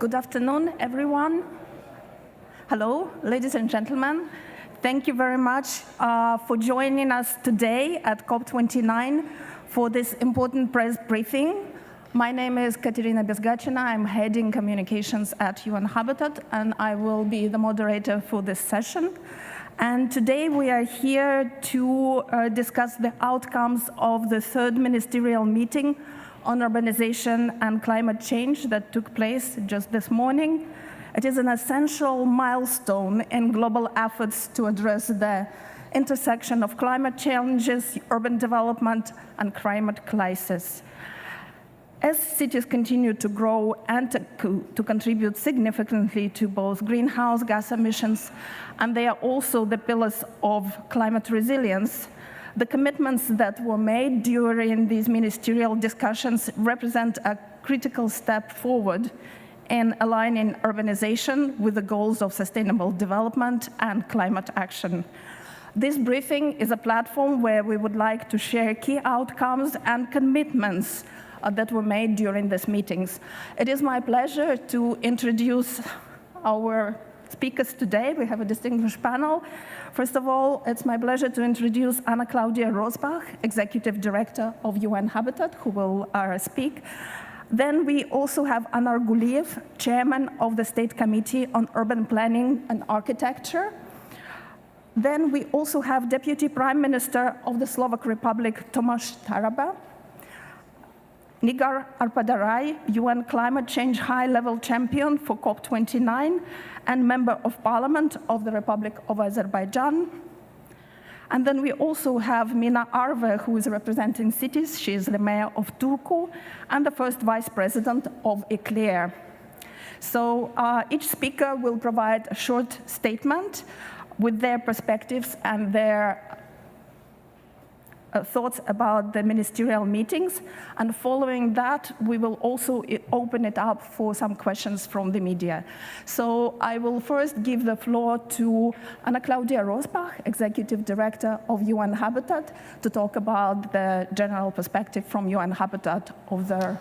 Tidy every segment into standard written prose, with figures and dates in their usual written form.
Good afternoon, everyone. Hello, ladies and gentlemen. Thank you very much for joining us today at COP29 for this important press briefing. My name is Katerina Bezgachina. I'm heading communications at UN Habitat, and I will be the moderator for this session. And today we are here to discuss the outcomes of the third ministerial meeting on urbanization and climate change that took place just this morning. It is an essential milestone in global efforts to address the intersection of climate challenges, urban development, and climate crisis. As cities continue to grow and to contribute significantly to both greenhouse gas emissions, and they are also the pillars of climate resilience, the commitments that were made during these ministerial discussions represent a critical step forward in aligning urbanization with the goals of sustainable development and climate action. This briefing is a platform where we would like to share key outcomes and commitments that were made during these meetings. It is my pleasure to introduce our speakers today. We have a distinguished panel. First of all, it's my pleasure to introduce Anna Claudia Rosbach, Executive Director of UN Habitat, who will speak. Then we also have Anar Guliev, Chairman of the State Committee on Urban Planning and Architecture. Then we also have Deputy Prime Minister of the Slovak Republic, Tomáš Taraba. Nigar Arpadarai, UN Climate Change High-Level Champion for COP29 and Member of Parliament of the Republic of Azerbaijan. And then we also have Mina Arve, who is representing cities. She is the mayor of Turku and the first vice president of Eclair. So each speaker will provide a short statement with their perspectives and their thoughts about the ministerial meetings, and following that, we will also open it up for some questions from the media. So I will first give the floor to Anna Claudia Rosbach, Executive Director of UN Habitat, to talk about the general perspective from UN Habitat of the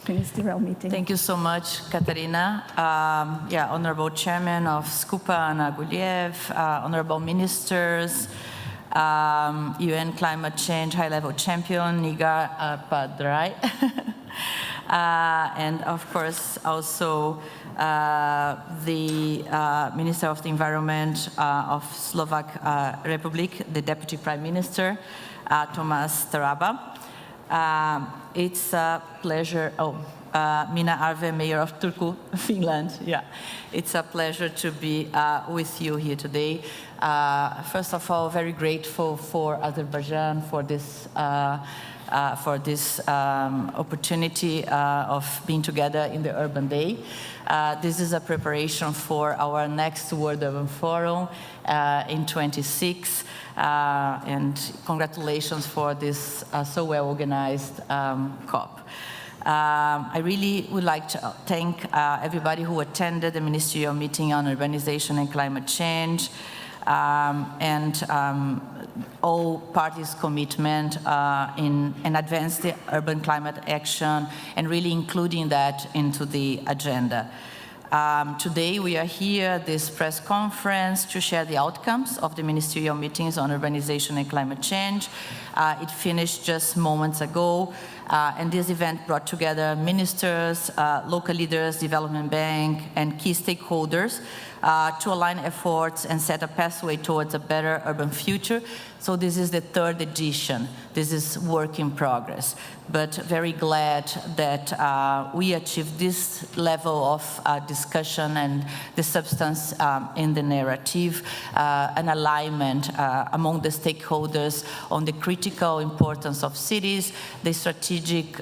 ministerial meeting. Thank you so much, Katarina. Honorable Chairman of SCUPA, Anna Guliev, honorable ministers, UN Climate Change High-Level Champion, Nigar Arpadarai, and of course also the Minister of the Environment of Slovak Republic, the Deputy Prime Minister, Tomáš Taraba. It's a pleasure, Mina Arve, Mayor of Turku, Finland. Yeah, it's a pleasure to be with you here today. First of all, very grateful for Azerbaijan for this opportunity of being together in the Urban Day. This is a preparation for our next World Urban Forum in 26, and congratulations for this so well-organized COP. I really would like to thank everybody who attended the ministerial meeting on urbanization and climate change, and all parties' commitment in advance the urban climate action and really including that into the agenda. Today we are here at this press conference to share the outcomes of the ministerial meetings on urbanization and climate change. It finished just moments ago, and this event brought together ministers, local leaders, development bank, and key stakeholders to align efforts and set a pathway towards a better urban future. So this is the third edition. This is work in progress, but very glad that we achieved this level of discussion and the substance in the narrative, an alignment among the stakeholders on the critical importance of cities, the strategic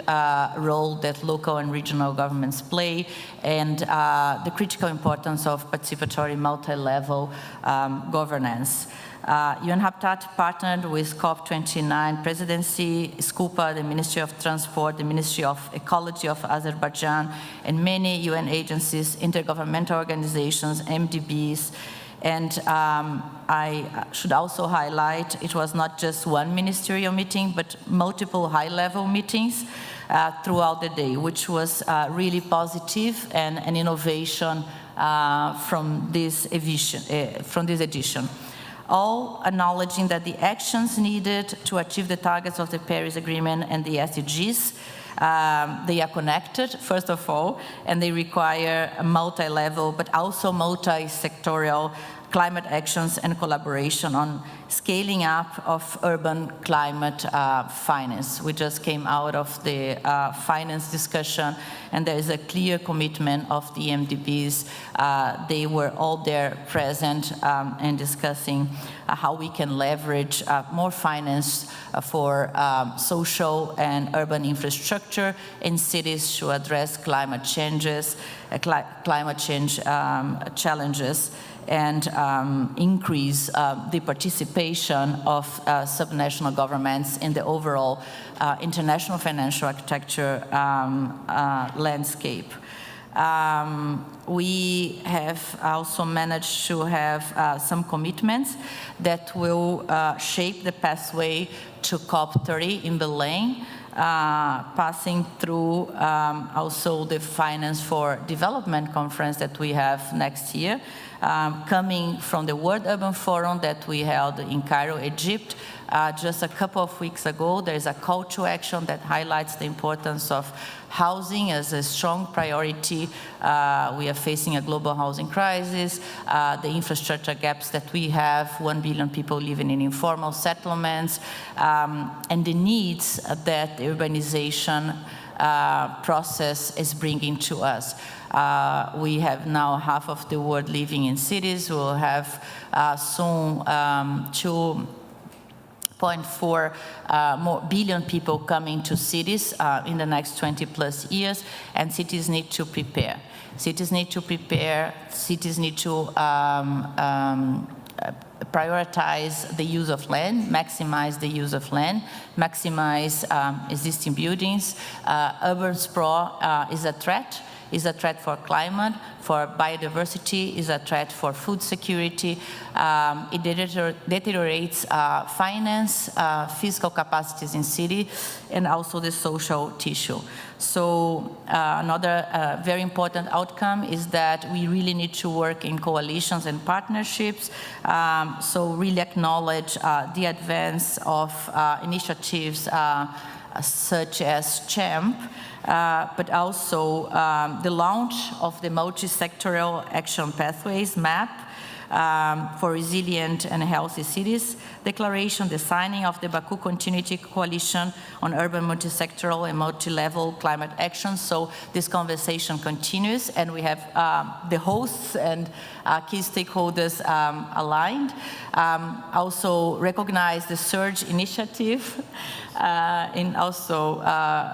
role that local and regional governments play, and the critical importance of participatory multi-level governance. UN Habitat partnered with COP29 presidency, SCUPA, the Ministry of Transport, the Ministry of Ecology of Azerbaijan, and many UN agencies, intergovernmental organizations, MDBs. And I should also highlight, it was not just one ministerial meeting, but multiple high-level meetings throughout the day, which was really positive and an innovation from this edition. All acknowledging that the actions needed to achieve the targets of the Paris Agreement and the SDGs, they are connected, first of all, and they require a multi-level, but also multi-sectorial climate actions and collaboration on scaling up of urban climate finance. We just came out of the finance discussion, and there is a clear commitment of the MDBs. They were all there present and discussing how we can leverage more finance for social and urban infrastructure in cities to address climate change challenges, and increase the participation of subnational governments in the overall international financial architecture landscape. We have also managed to have some commitments that will shape the pathway to COP30 in Belém, passing through also the Finance for Development conference that we have next year, coming from the World Urban Forum that we held in Cairo, Egypt, just a couple of weeks ago. There is a call to action that highlights the importance of housing as a strong priority. We are facing a global housing crisis, the infrastructure gaps that we have, 1 billion people living in informal settlements, and the needs that the urbanization process is bringing to us. We have now half of the world living in cities. We'll have soon 2.4 more billion people coming to cities in the next 20 plus years, and cities need to prepare. Cities need to prepare, cities need to prioritize the use of land, maximize the use of land, maximize existing buildings. Urban sprawl is a threat for climate, for biodiversity, is a threat for food security. It deteriorates finance, physical capacities in city, and also the social tissue. So another very important outcome is that we really need to work in coalitions and partnerships. So really acknowledge the advance of initiatives such as CHAMP, but also the launch of the multi-sectoral action pathways map for resilient and healthy cities, declaration, the signing of the Baku Continuity Coalition on urban multi-sectoral and multi-level climate action. So this conversation continues, and we have the hosts and key stakeholders aligned. Also recognize the Surge initiative, and also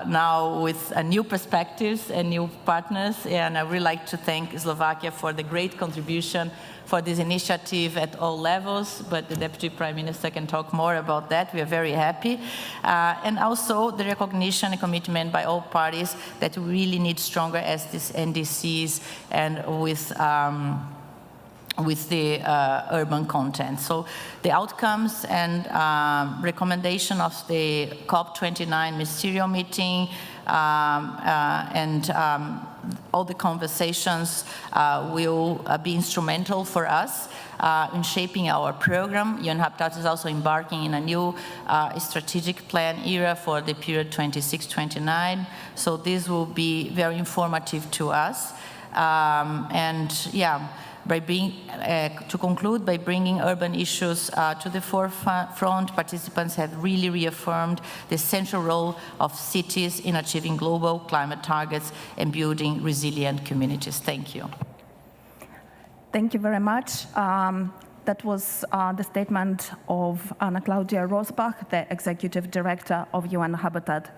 now with new perspectives and new partners. And I would like to thank Slovakia for the great contribution for this initiative at all levels, but the Deputy Prime Minister can talk more about that. We are very happy. And also the recognition and commitment by all parties that we really need stronger NDCs and with the urban content. So the outcomes and recommendation of the COP29 Ministerial meeting and all the conversations will be instrumental for us in shaping our program. UN Habitat is also embarking in a new strategic plan era for the period 26-29. So this will be very informative to us. And yeah, to conclude, by bringing urban issues to the forefront, participants have really reaffirmed the central role of cities in achieving global climate targets and building resilient communities. Thank you. Thank you very much. That was the statement of Ana Claudia Rosbach, the Executive Director of UN Habitat.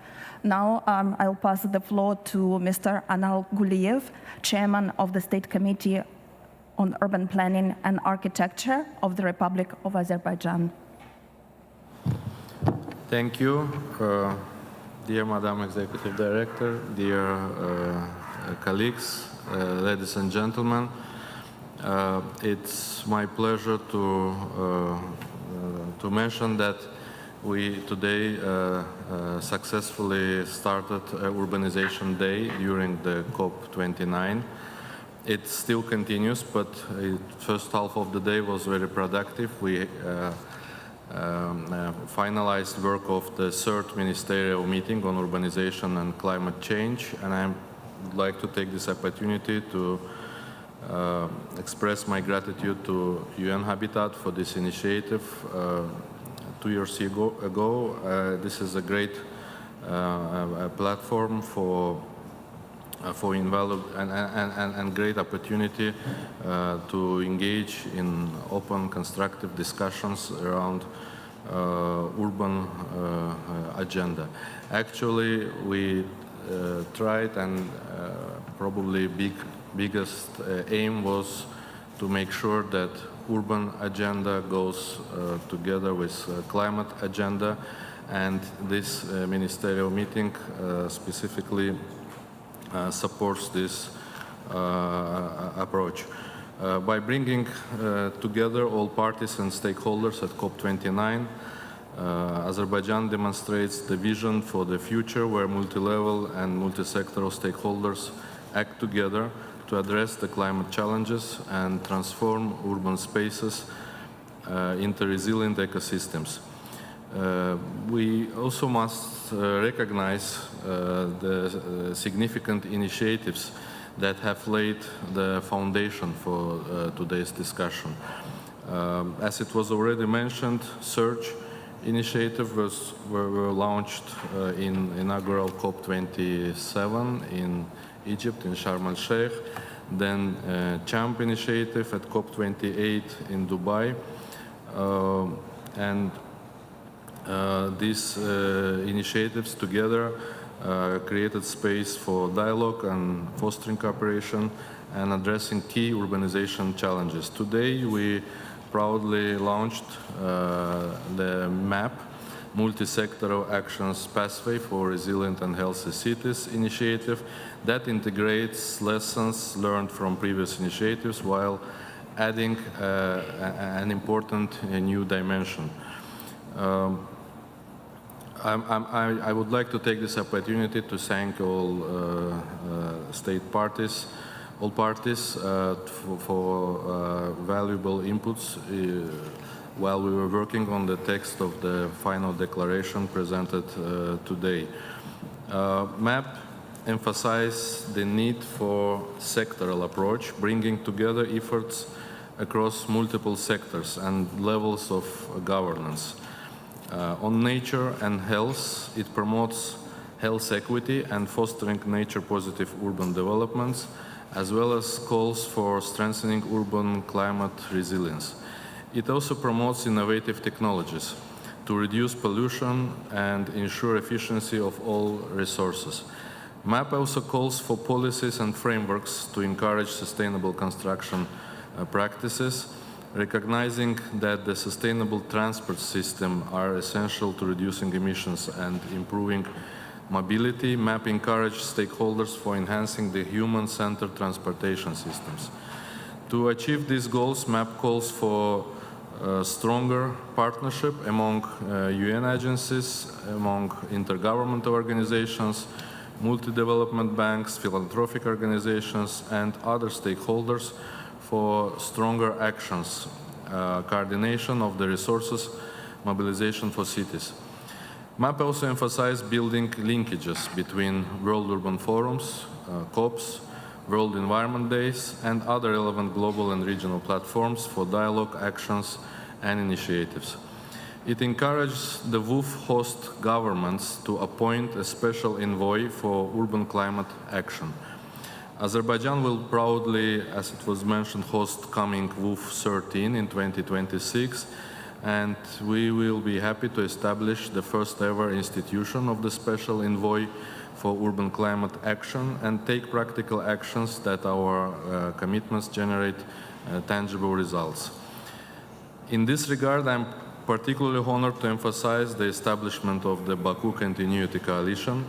Now I'll pass the floor to Mr. Anal Guliev, Chairman of the State Committee on Urban Planning and Architecture of the Republic of Azerbaijan. Thank you, dear Madam Executive Director, dear colleagues, ladies and gentlemen. It's my pleasure to mention that we today successfully started Urbanization Day during the COP29. It still continues, but the first half of the day was very productive. We finalized work of the third Ministerial meeting on urbanization and climate change, and I would like to take this opportunity to express my gratitude to UN Habitat for this initiative. 2 years ago, this is a great platform for invaluable and great opportunity to engage in open, constructive discussions around urban agenda. Actually, we tried, and probably biggest aim was to make sure that urban agenda goes together with climate agenda, and this ministerial meeting specifically supports this approach. By bringing together all parties and stakeholders at COP29, Azerbaijan demonstrates the vision for the future where multi-level and multi-sectoral stakeholders act together to address the climate challenges and transform urban spaces into resilient ecosystems. We also must recognize the significant initiatives that have laid the foundation for today's discussion. As it was already mentioned, Search initiative were launched in inaugural COP27 in Egypt, in Sharm el-Sheikh, then CHAMP initiative at COP28 in Dubai, and these initiatives together created space for dialogue and fostering cooperation and addressing key urbanization challenges. Today, we proudly launched the MAP, Multi-Sectoral Actions Pathway for Resilient and Healthy Cities initiative that integrates lessons learned from previous initiatives while adding an important new dimension. I would like to take this opportunity to thank all all parties for valuable inputs while we were working on the text of the final declaration presented today. MAP emphasized the need for sectoral approach, bringing together efforts across multiple sectors and levels of governance. On nature and health, it promotes health equity and fostering nature-positive urban developments, as well as calls for strengthening urban climate resilience. It also promotes innovative technologies to reduce pollution and ensure efficiency of all resources. MAP also calls for policies and frameworks to encourage sustainable construction practices, recognizing that the sustainable transport system are essential to reducing emissions and improving mobility. MAP encourages stakeholders for enhancing the human-centered transportation systems. To achieve these goals, MAP calls for stronger partnership among UN agencies, among intergovernmental organizations, multi-development banks, philanthropic organizations, and other stakeholders for stronger actions, coordination of the resources, mobilization for cities. MAP also emphasized building linkages between World Urban Forums, COPs, World Environment Days, and other relevant global and regional platforms for dialogue, actions, and initiatives. It encourages the WUF host governments to appoint a special envoy for urban climate action. Azerbaijan will proudly, as it was mentioned, host coming WUF 13 in 2026, and we will be happy to establish the first ever institution of the special envoy for urban climate action and take practical actions that our commitments generate tangible results. In this regard, I'm particularly honored to emphasize the establishment of the Baku Continuity Coalition.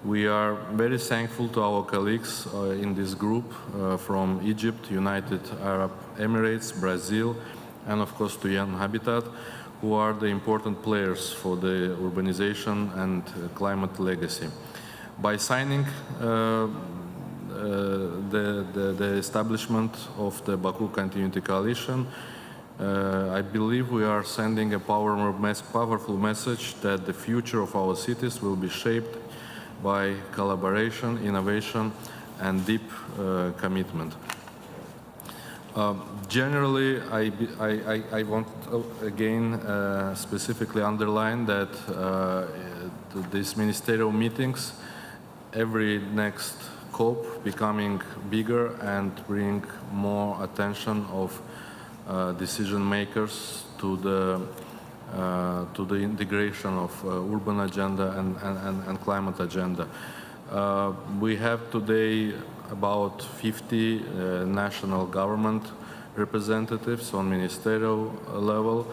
We are very thankful to our colleagues in this group from Egypt, United Arab Emirates, Brazil, and of course to UN Habitat, who are the important players for the urbanization and climate legacy. By signing the establishment of the Baku Continuity Coalition, I believe we are sending a powerful message that the future of our cities will be shaped by collaboration, innovation, and deep commitment. Generally, I want to again specifically underline that these ministerial meetings, every next COP becoming bigger and bring more attention of decision makers to the integration of urban agenda and climate agenda. We have today about 50 national government representatives on ministerial level.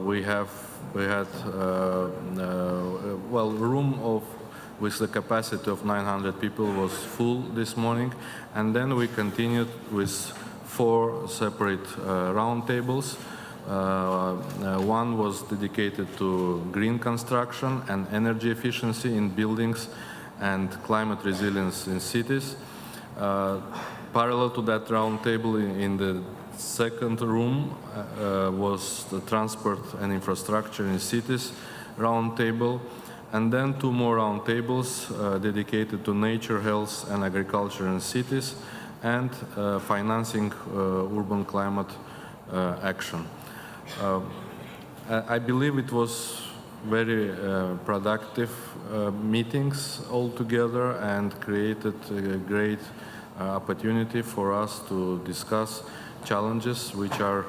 We had well, room with the capacity of 900 people was full this morning, and then we continued with 4 separate roundtables. One was dedicated to green construction and energy efficiency in buildings and climate resilience in cities. Parallel to that roundtable, in the second room was the transport and infrastructure in cities roundtable, and then 2 more roundtables dedicated to nature, health, and agriculture in cities, and financing urban climate action. I believe it was very productive meetings altogether and created a great opportunity for us to discuss challenges which are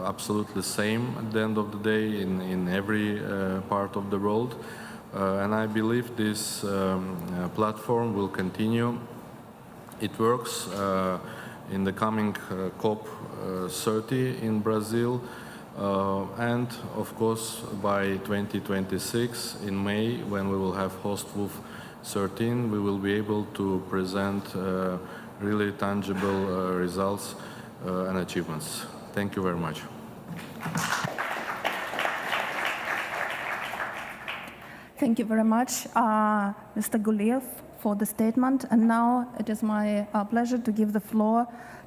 absolutely the same at the end of the day in every part of the world. And I believe this platform will continue. It works in the coming COP 30 in Brazil, and of course by 2026 in May, when we will have host WOOF 13, we will be able to present really tangible results and achievements. Thank you very much. Thank you very much, Mr. Guliev, for the statement. And now it is my pleasure to give the floor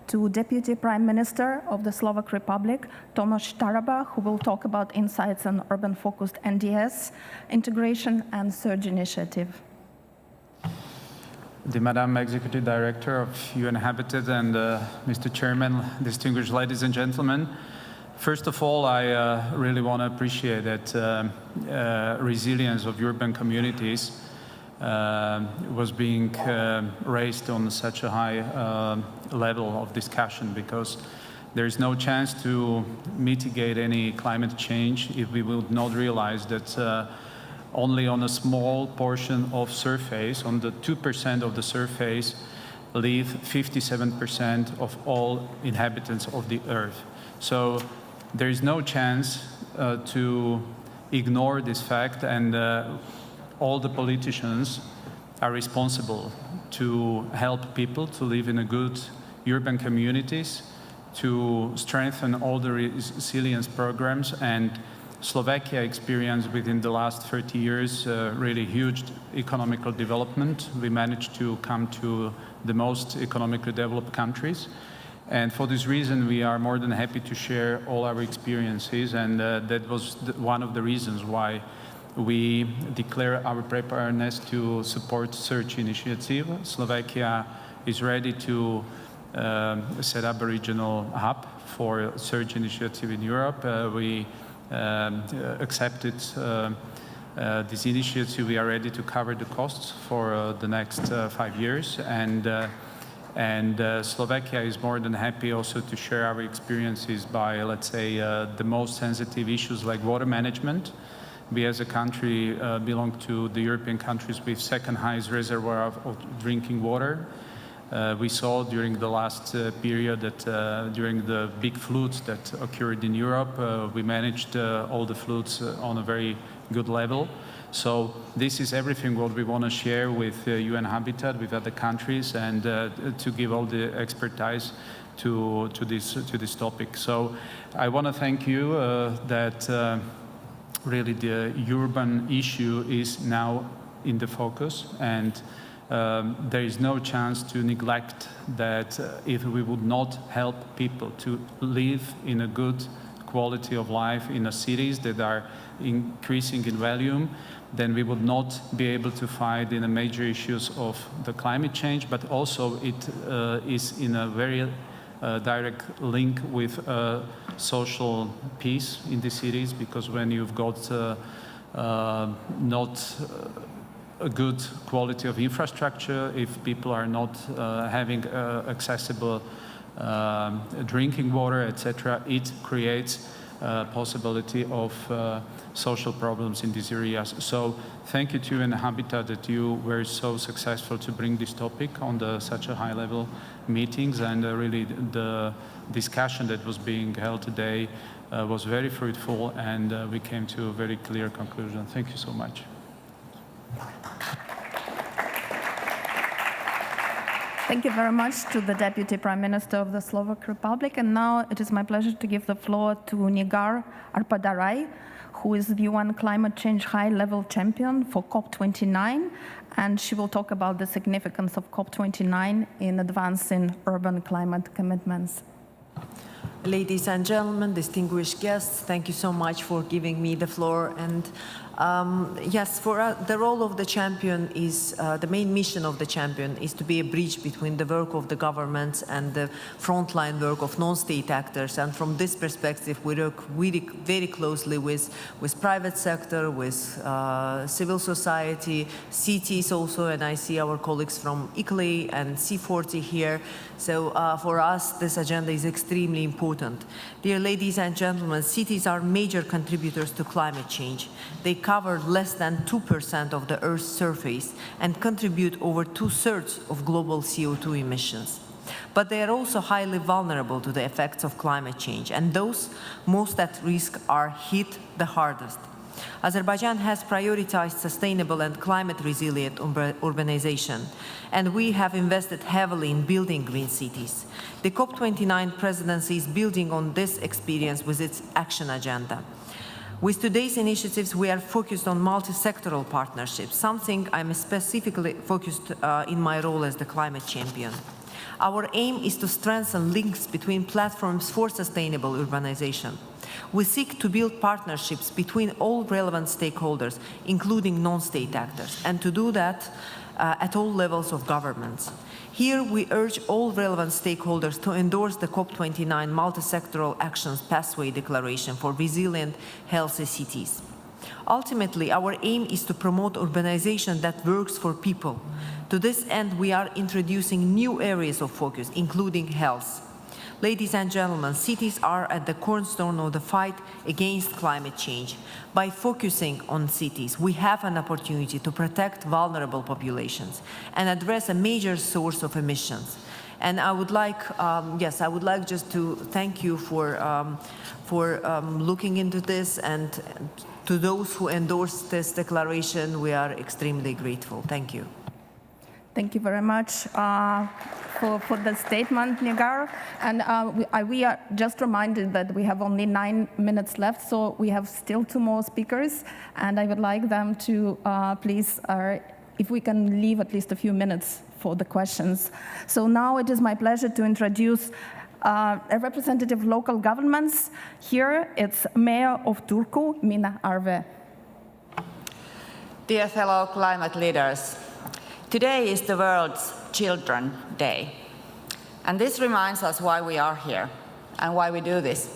to Deputy Prime Minister of the Slovak Republic, Tomáš Taraba, who will talk about insights on urban-focused NDS, integration and Surge initiative. The Madam Executive Director of UN Habitat and Mr. Chairman, distinguished ladies and gentlemen, first of all, I really want to appreciate that resilience of urban communities was being raised on such a high level of discussion, because there is no chance to mitigate any climate change if we would not realize that only on a small portion of surface, on the 2% of the surface, live 57% of all inhabitants of the Earth. So there is no chance to ignore this fact, and all the politicians are responsible to help people to live in a good urban communities, to strengthen all the resilience programs. And Slovakia experienced within the last 30 years really huge economical development. We managed to come to the most economically developed countries. And for this reason, we are more than happy to share all our experiences. And that was one of the reasons why we declare our preparedness to support Surge initiative. Slovakia is ready to set up a regional hub for Surge initiative in Europe. We accepted this initiative. We are ready to cover the costs for the next 5 years. And Slovakia is more than happy also to share our experiences by, let's say, the most sensitive issues like water management. We as a country belong to the European countries with second highest reservoir of drinking water. We saw during the last period that during the big floods that occurred in Europe, we managed all the floods on a very good level. So this is everything what we want to share with UN Habitat, with other countries, and to give all the expertise to this topic. So I want to thank you that really the urban issue is now in the focus, and there is no chance to neglect that if we would not help people to live in a good quality of life in the cities that are increasing in volume, then we would not be able to fight in the major issues of the climate change, but also it is in a very direct link with social peace in the cities, because when you've got not a good quality of infrastructure, if people are not having accessible drinking water, etc., it creates possibility of social problems in these areas. So thank you to UN Habitat that you were so successful to bring this topic on such a high level meetings, and really the discussion that was being held today was very fruitful, and we came to a very clear conclusion. Thank you so much. Thank you very much to the Deputy Prime Minister of the Slovak Republic. And now it is my pleasure to give the floor to Nigar Arpadarai, who is the UN Climate Change High-Level Champion for COP29. And she will talk about the significance of COP29 in advancing urban climate commitments. Ladies and gentlemen, distinguished guests, thank you so much for giving me the floor. And yes, for the role of the champion is, the main mission of the champion is to be a bridge between the work of the governments and the frontline work of non-state actors. And from this perspective, we work really very closely with private sector, with civil society, cities also, and I see our colleagues from ICLEI and C40 here. So for us, this agenda is extremely important. Dear ladies and gentlemen, cities are major contributors to climate change. They cover less than 2% of the Earth's surface and contribute over 2/3 of global CO2 emissions. But they are also highly vulnerable to the effects of climate change, and those most at risk are hit the hardest. Azerbaijan has prioritized sustainable and climate-resilient urbanization, and we have invested heavily in building green cities. The COP29 presidency is building on this experience with its action agenda. With today's initiatives, we are focused on multi-sectoral partnerships, something I'm specifically focused in my role as the climate champion. Our aim is to strengthen links between platforms for sustainable urbanization. We seek to build partnerships between all relevant stakeholders, including non-state actors, and to do that at all levels of governments. Here, we urge all relevant stakeholders to endorse the COP29 Multi-Sectoral Actions Pathway Declaration for Resilient, Healthy Cities. Ultimately, our aim is to promote urbanization that works for people. To this end, we are introducing new areas of focus, including health. Ladies and gentlemen, cities are at the cornerstone of the fight against climate change. By focusing on cities, we have an opportunity to protect vulnerable populations and address a major source of emissions. And I would like, I would like just to thank you for looking into this, and to those who endorsed this declaration, we are extremely grateful. Thank you. Thank you very much for the statement, Nigar. And we are just reminded that we have only 9 minutes left, so we have still 2 more speakers. And I would like them to please, if we can leave at least a few minutes for the questions. So now it is my pleasure to introduce a representative of local governments. Here it's Mayor of Turku, Mina Arve. Dear fellow climate leaders, today is the World's Children's Day. And this reminds us why we are here and why we do this.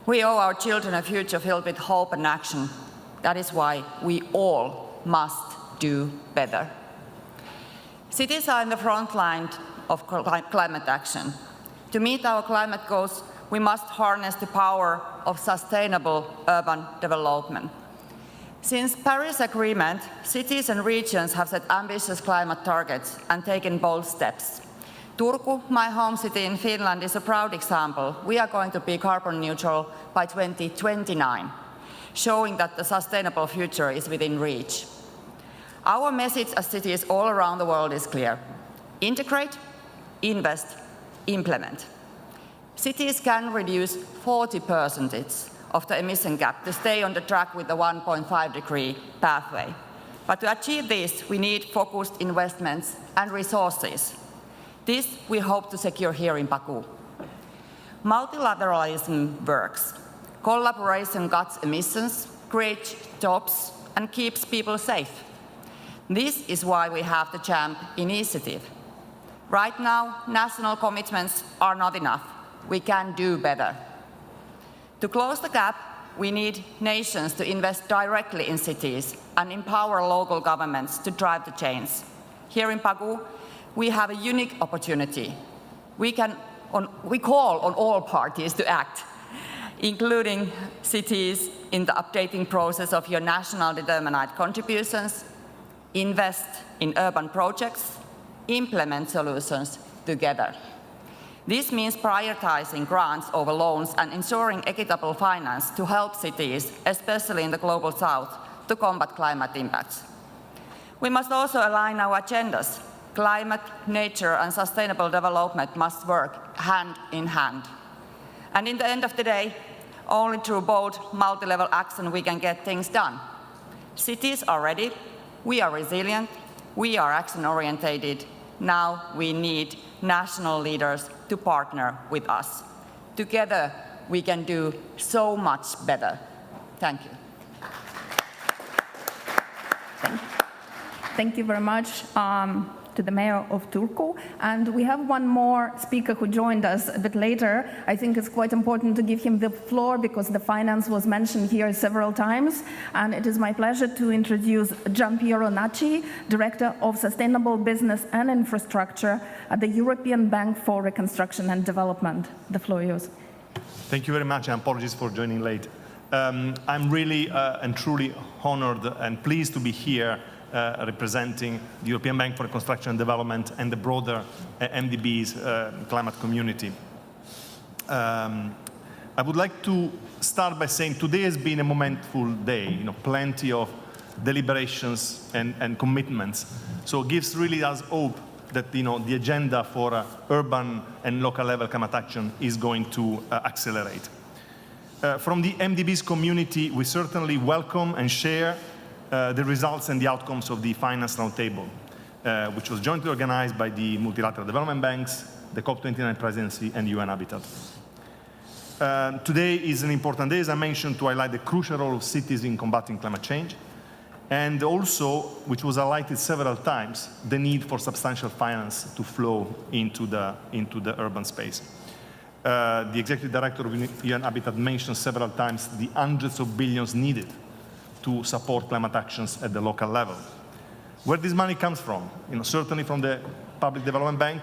We owe our children a future filled with hope and action. That is why we all must do better. Cities are in the front line of climate action. To meet our climate goals, we must harness the power of sustainable urban development. Since the Paris Agreement, cities and regions have set ambitious climate targets and taken bold steps. Turku, my home city in Finland, is a proud example. We are going to be carbon neutral by 2029, showing that the sustainable future is within reach. Our message as cities all around the world is clear: integrate, invest, implement. cities can reduce 40% of the emission gap to stay on the track with the 1.5-degree pathway. But to achieve this, we need focused investments and resources. This we hope to secure here in Baku. Multilateralism works. Collaboration cuts emissions, creates jobs, and keeps people safe. This is why we have the CHAMP initiative. Right now, national commitments are not enough. We can do better. To close the gap, we need nations to invest directly in cities and empower local governments to drive the change. Here in Baku, we have a unique opportunity. We call on all parties to act, including cities in the updating process of your national determined contributions, invest in urban projects, implement solutions together. This means prioritizing grants over loans and ensuring equitable finance to help cities, especially in the global south, to combat climate impacts. We must also align our agendas. Climate, nature, and sustainable development must work hand in hand. And in the end of the day, only through bold multi-level action we can get things done. Cities are ready, we are resilient, we are action-oriented. Now we need national leaders to partner with us. Together, we can do so much better. Thank you. Thank you very much to the mayor of Turku. And we have one more speaker who joined us a bit later. I think it's quite important to give him the floor because the finance was mentioned here several times. And it is my pleasure to introduce Giampiero Nacci, Director of Sustainable Business and Infrastructure at the European Bank for Reconstruction and Development. The floor is yours. Thank you very much, and apologies for joining late. I'm really and truly honored and pleased to be here representing the European Bank for Reconstruction and Development and the broader MDB's climate community. I would like to start by saying today has been a momentful day, plenty of deliberations and commitments. So it gives really us hope that the agenda for urban and local level climate action is going to accelerate. From the MDB's community, we certainly welcome and share the results and the outcomes of the Finance Roundtable, which was jointly organized by the multilateral development banks, the COP29 presidency, and UN Habitat. Today is an important day, as I mentioned, to highlight the crucial role of cities in combating climate change, and also, which was highlighted several times, the need for substantial finance to flow into the urban space. The Executive Director of UN Habitat mentioned several times the hundreds of billions needed to support climate actions at the local level. Where this money comes from? Certainly from the Public Development Bank.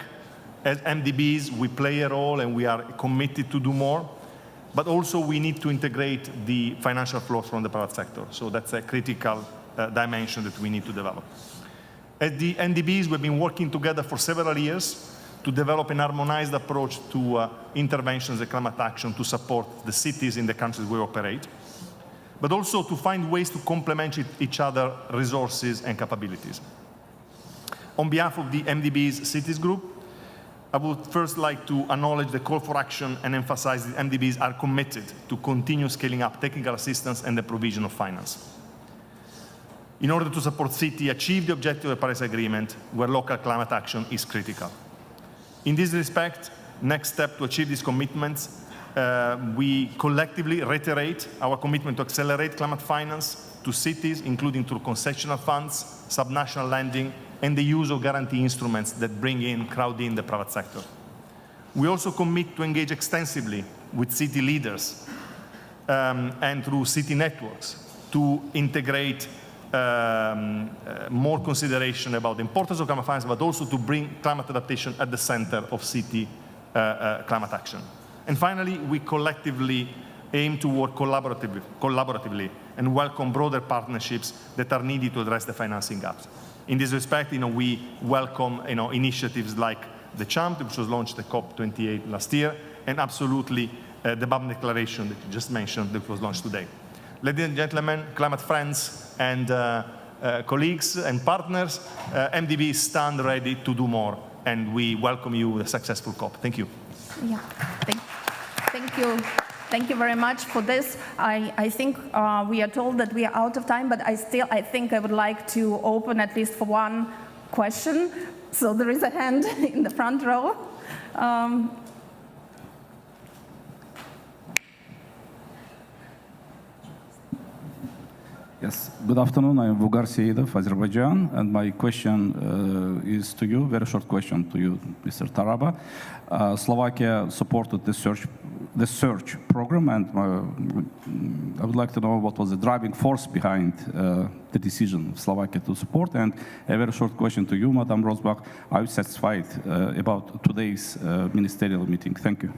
As MDBs, we play a role and we are committed to do more, but also we need to integrate the financial flows from the private sector. So that's a critical dimension that we need to develop. At the MDBs, we've been working together for several years to develop an harmonized approach to interventions and climate action to support the cities in the countries we operate, but also to find ways to complement each other resources and capabilities. On behalf of the MDB's Cities Group, I would first like to acknowledge the call for action and emphasize that MDBs are committed to continue scaling up technical assistance and the provision of finance in order to support cities achieve the objective of the Paris Agreement, where local climate action is critical. In this respect, next step to achieve these commitments, we collectively reiterate our commitment to accelerate climate finance to cities, including through concessional funds, subnational lending, and the use of guarantee instruments that crowd in the private sector. We also commit to engage extensively with city leaders and through city networks to integrate more consideration about the importance of climate finance, but also to bring climate adaptation at the center of city climate action. And finally, we collectively aim to work collaboratively and welcome broader partnerships that are needed to address the financing gaps. In this respect, we welcome initiatives like the CHAMP, which was launched at COP28 last year, and absolutely the BAM declaration that you just mentioned that was launched today. Ladies and gentlemen, climate friends and colleagues and partners, MDB stand ready to do more, and we welcome you with a successful COP. Thank you. Yeah. Thank you. Thank you. Thank you very much for this. I think we are told that we are out of time, but I think I would like to open at least for one question. So there is a hand in the front row. Yes, good afternoon. I am Vugar Seidov, Azerbaijan, and my question is to you, very short question to you, Mr. Taraba. Slovakia supported the search program, and I would like to know what was the driving force behind the decision of Slovakia to support. And a very short question to you, Madam Rosbach. Are you satisfied about today's ministerial meeting? Thank you.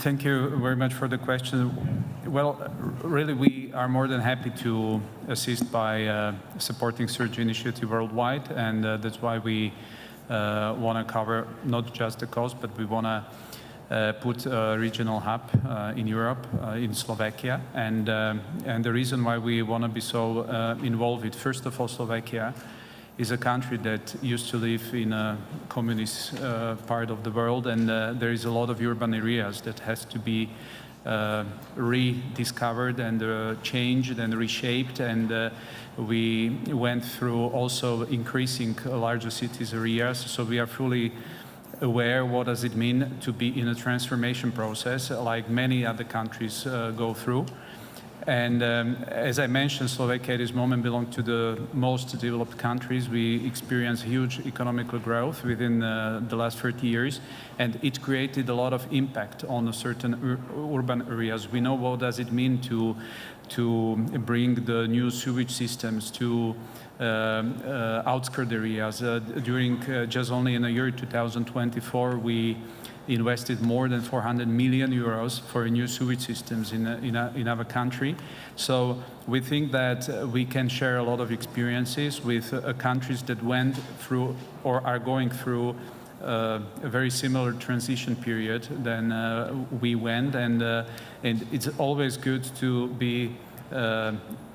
Thank you very much for the question. Well, really, we are more than happy to assist by supporting Search Initiative worldwide, and that's why we want to cover not just the coast, but we want to put a regional hub in Europe, in Slovakia. And the reason why we want to be so involved with, first of all, Slovakia is a country that used to live in a communist part of the world, and there is a lot of urban areas that has to be rediscovered and changed and reshaped, and we went through also increasing larger cities areas, so we are fully aware what does it mean to be in a transformation process like many other countries go through. And as I mentioned, Slovakia at this moment belongs to the most developed countries. We experienced huge economical growth within the last 30 years, and it created a lot of impact on certain urban areas. We know what does it mean to bring the new sewage systems to outskirt areas. During just only in the year 2024, we invested more than 400 million euros for new sewage systems in our country. So we think that we can share a lot of experiences with countries that went through or are going through a very similar transition period than we went, and it's always good to be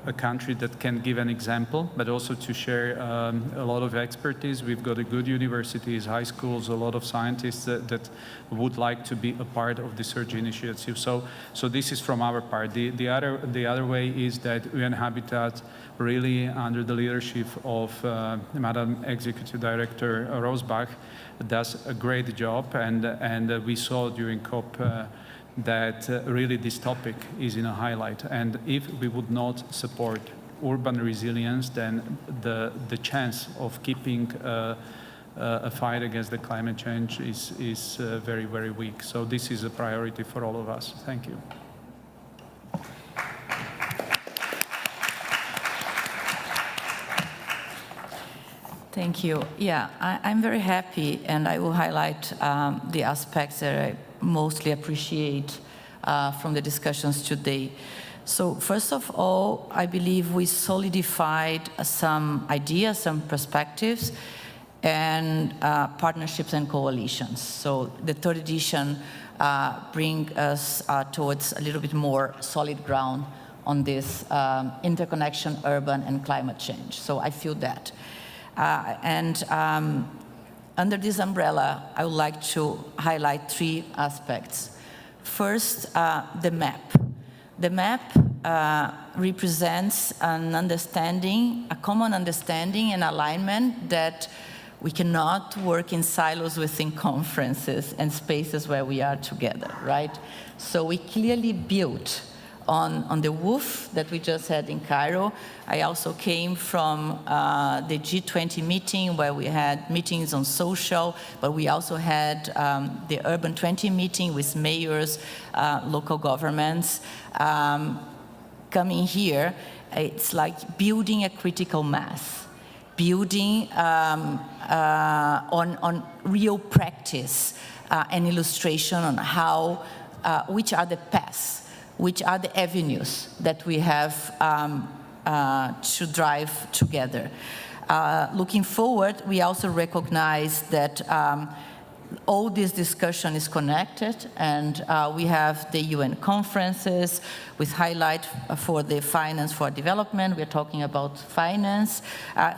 a country that can give an example, but also to share a lot of expertise. We've got a good universities, high schools, a lot of scientists that would like to be a part of the Search Initiative. So this is from our part. The other way is that UN Habitat really, under the leadership of Madam Executive Director Rosbach, does a great job, and we saw during COP that really this topic is in a highlight. And if we would not support urban resilience, then the chance of keeping a fight against the climate change is very, very weak. So this is a priority for all of us. Thank you. Thank you. Yeah, I'm very happy, and I will highlight the aspects that I mostly appreciate from the discussions today. So first of all, I believe we solidified some ideas, some perspectives, and partnerships and coalitions. So the third edition bring us towards a little bit more solid ground on this interconnection, urban and climate change. So I feel that. Under this umbrella, I would like to highlight three aspects. First, the map. The map represents an understanding, a common understanding and alignment that we cannot work in silos within conferences and spaces where we are together, right? So we clearly built on the WOOF that we just had in Cairo. I also came from the G20 meeting where we had meetings on social, but we also had the Urban 20 meeting with mayors, local governments. Coming here, it's like building a critical mass, building on real practice and illustration on how, which are the paths, which are the avenues that we have to drive together. Looking forward, we also recognize that all this discussion is connected, and we have the UN conferences with highlight for the finance for development. We're talking about finance.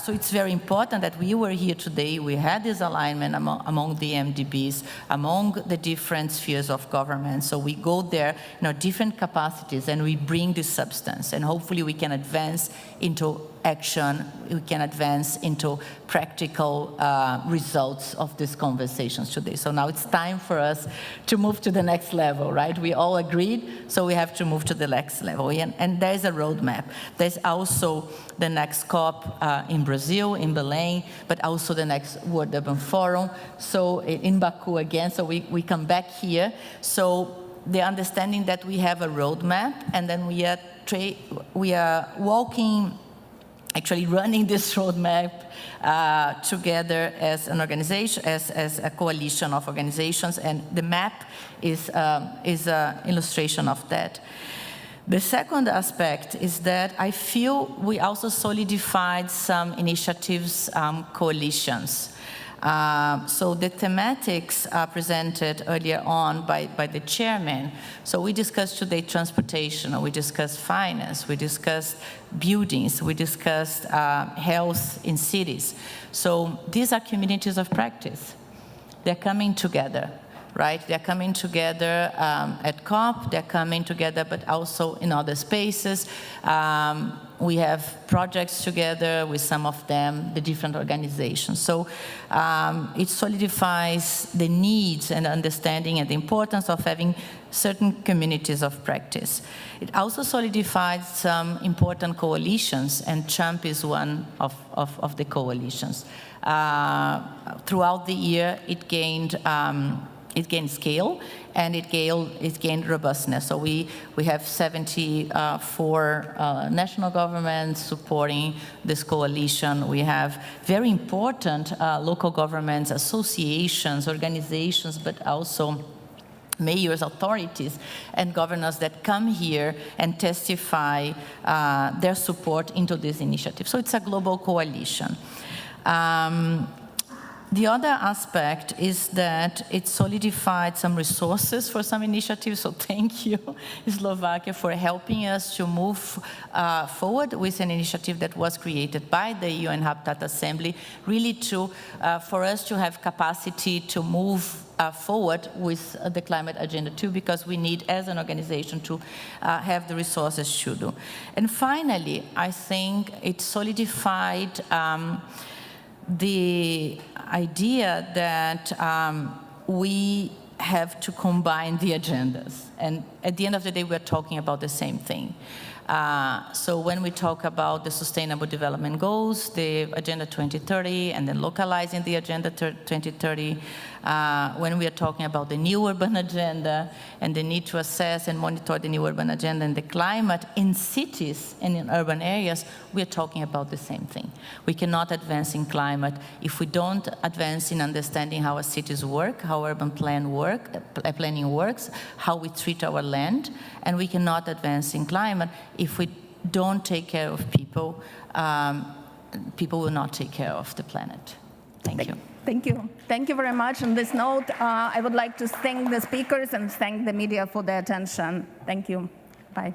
So it's very important that we were here today. We had this alignment among the MDBs, among the different spheres of government. So we go there in different capacities, and we bring this substance, and hopefully we can advance into action, we can advance into practical results of these conversations today. So now it's time for us to move to the next level, right? We all agreed, so we have to move to the next level. And there's a roadmap. There's also the next COP in Brazil, in Belém, but also the next World Urban Forum, so in Baku again, so we come back here. So the understanding that we have a roadmap, and then we are walking, actually running this roadmap together as an organization, as a coalition of organizations, and the map is an illustration of that. The second aspect is that I feel we also solidified some initiatives, coalitions. So the thematics are presented earlier on by the chairman. So we discussed today transportation, we discussed finance, we discussed buildings, we discussed health in cities. So these are communities of practice. They're coming together, right? They're coming together at COP, they're coming together, but also in other spaces. We have projects together with some of them, the different organizations. So it solidifies the needs and understanding and the importance of having certain communities of practice. It also solidifies some important coalitions, and CHAMP is one of the coalitions. Throughout the year, it gained scale, and it gained robustness. So we have 74 national governments supporting this coalition. We have very important local governments, associations, organizations, but also mayors, authorities, and governors that come here and testify their support into this initiative. So it's a global coalition. The other aspect is that it solidified some resources for some initiatives, so thank you, Slovakia, for helping us to move forward with an initiative that was created by the UN Habitat Assembly, really for us to have capacity to move forward with the climate agenda too, because we need, as an organization, to have the resources to do. And finally, I think it solidified the idea that we have to combine the agendas. And at the end of the day, we're talking about the same thing. So when we talk about the Sustainable Development Goals, the Agenda 2030, and then localizing the Agenda 2030, when we are talking about the new urban agenda and the need to assess and monitor the new urban agenda and the climate in cities and in urban areas, we are talking about the same thing. We cannot advance in climate if we don't advance in understanding how our cities work, how urban planning works, how we treat our land, and we cannot advance in climate if we don't take care of people. People will not take care of the planet. Thank you. Thank you. Thank you very much. On this note, I would like to thank the speakers and thank the media for their attention. Thank you. Bye.